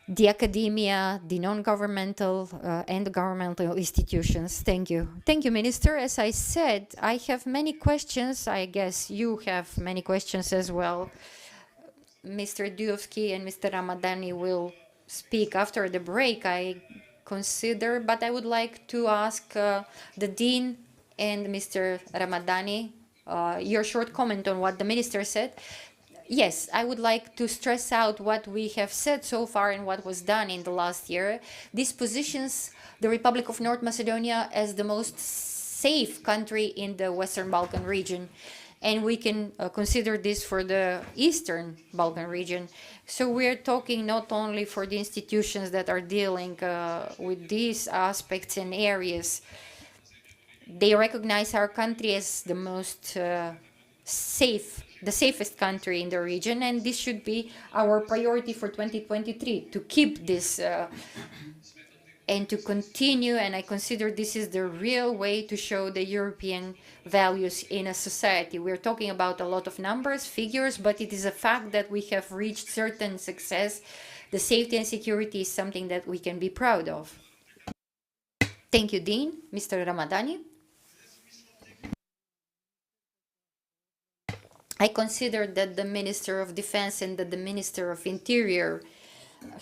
The academia, the non-governmental and the governmental institutions. Thank you. Thank you, Minister. As I said, I have many questions. I guess you have many questions as well. Mr. Dudovsky and Mr. Ramadani will speak after the break, I consider, but I would like to ask the Dean and Mr. Ramadani your short comment on what the Minister said. Yes, I would like to stress out what we have said so far and what was done in the last year. This positions the Republic of North Macedonia as the most safe country in the Western Balkan region. And we can consider this for the Eastern Balkan region. So we're talking not only for the institutions that are dealing with these aspects and areas. They recognize our country as the most safe, the safest country in the region, and this should be our priority for 2023, to keep this and to continue, and I consider this is the real way to show the European values in a society. We're talking about a lot of numbers, figures, but it is a fact that we have reached certain success. The safety and security is something that we can be proud of. Thank you, Dean. Mr. Ramadani. I consider that the Minister of Defense and that the Minister of Interior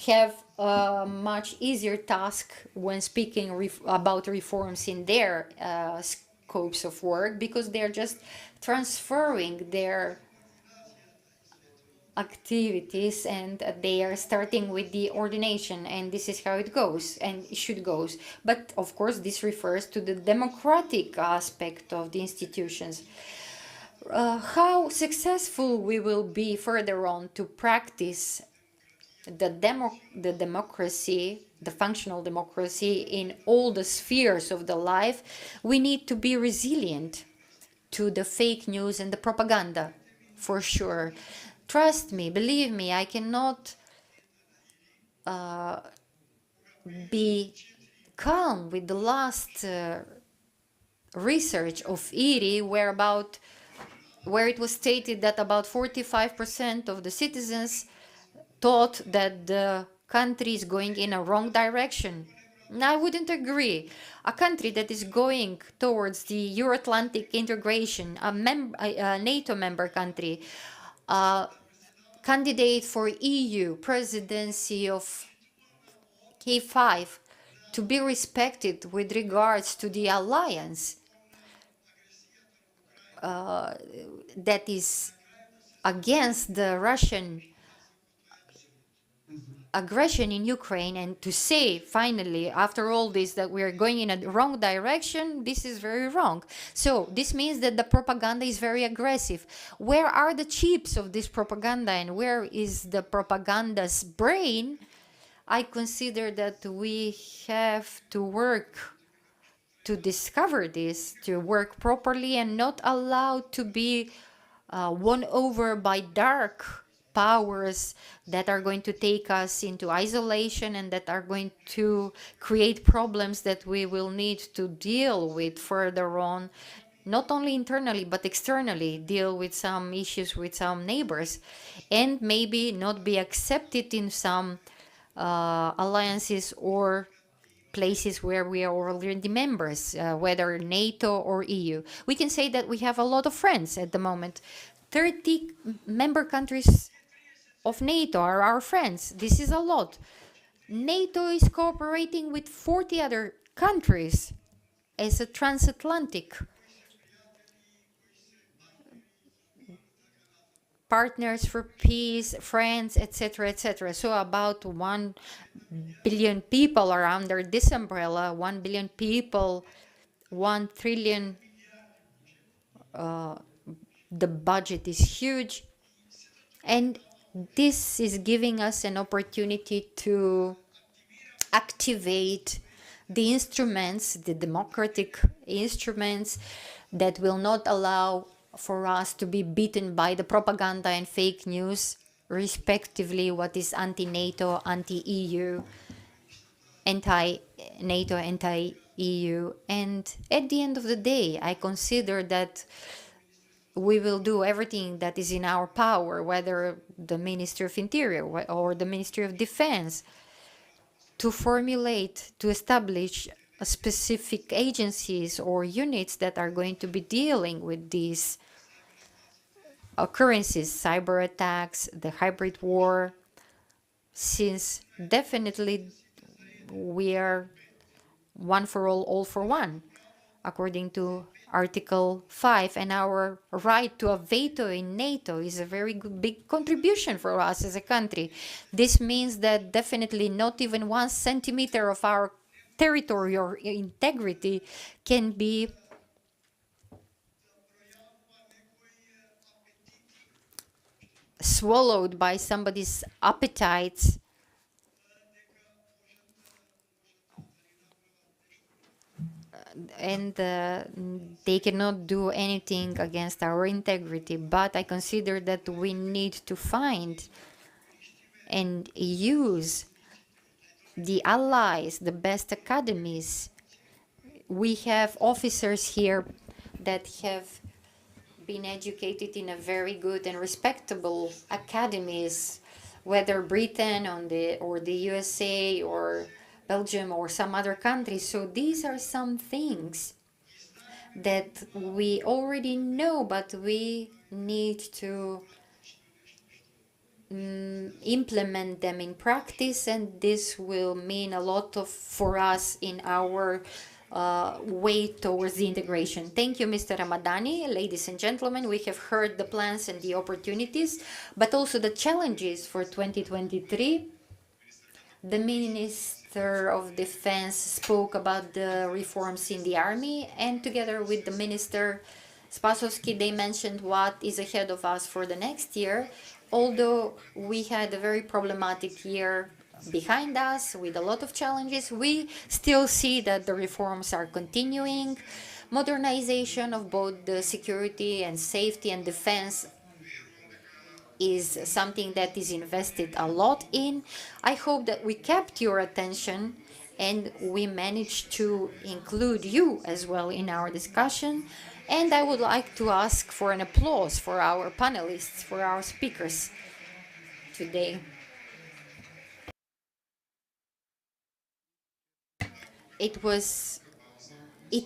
have a much easier task when speaking about reforms in their scopes of work, because they're just transferring their activities and they are starting with the ordination, and this is how it goes and it should go. But of course this refers to the democratic aspect of the institutions. How successful we will be further on to practice the democracy, the functional democracy in all the spheres of the life, we need to be resilient to the fake news and the propaganda, for sure. Trust me, believe me, I cannot be calm with the last research of IRI, where it was stated that about 45% of the citizens thought that the country is going in a wrong direction. I wouldn't agree. A country that is going towards the Euro-Atlantic integration, a NATO member country, candidate for EU presidency of K5, to be respected with regards to the alliance that is against the Russian aggression in Ukraine, and to say finally after all this that we are going in a wrong direction, this is very wrong. So this means that the propaganda is very aggressive. Where are the chips of this propaganda, and where is the propaganda's brain? I consider that we have to work to discover this, to work properly and not allow to be won over by dark powers that are going to take us into isolation and that are going to create problems that we will need to deal with further on, not only internally but externally, deal with some issues with some neighbors, and maybe not be accepted in some alliances or places where we are already members, whether NATO or EU. We can say that we have a lot of friends at the moment. 30 member countries of NATO are our friends. This is a lot. NATO is cooperating with 40 other countries as a transatlantic partners for peace, friends, etc., etc. So about 1 billion people are under this umbrella. 1 billion people, 1 trillion. The budget is huge, and this is giving us an opportunity to activate the instruments, the democratic instruments that will not allow for us to be beaten by the propaganda and fake news, respectively, what is anti-NATO, anti-EU, anti-NATO, anti-EU. And at the end of the day, I consider that we will do everything that is in our power, whether the Ministry of Interior or the Ministry of Defense, to formulate, to establish specific agencies or units that are going to be dealing with these occurrences, cyber attacks, the hybrid war, since definitely we are one for all for one, according to Article 5, and our right to a veto in NATO is a very big contribution for us as a country. This means that definitely not even 1 centimeter of our territory or integrity can be swallowed by somebody's appetites. And they cannot do anything against our integrity. But I consider that we need to find and use the allies, the best academies. We have officers here that have been educated in a very good and respectable academies, whether Britain or the USA or Belgium or some other countries. So these are some things that we already know, but we need to implement them in practice, and this will mean a lot for us in our way towards the integration. Thank you, Mr. Ramadani. Ladies and gentlemen, we have heard the plans and the opportunities, but also the challenges for 2023. The Minister of Defense spoke about the reforms in the army, and together with the Minister Spasovski, they mentioned what is ahead of us for the next year. Although we had a very problematic year behind us with a lot of challenges, we still see that the reforms are continuing. Modernization of both the security and safety and defense is something that is invested a lot in. I hope that we kept your attention and we managed to include you as well in our discussion. And I would like to ask for an applause for our panelists, for our speakers today. It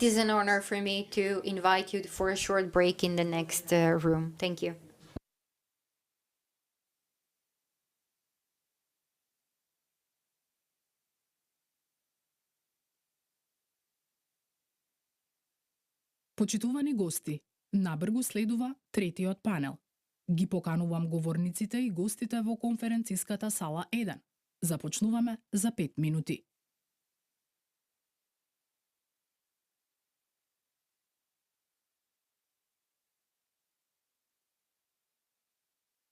is an honor for me to invite you for a short break in the next room. Thank you. Почитувани гости, набргу следува третиот панел. Ги поканувам говорниците и гостите во конференциската сала 1. Започнуваме за 5 минути.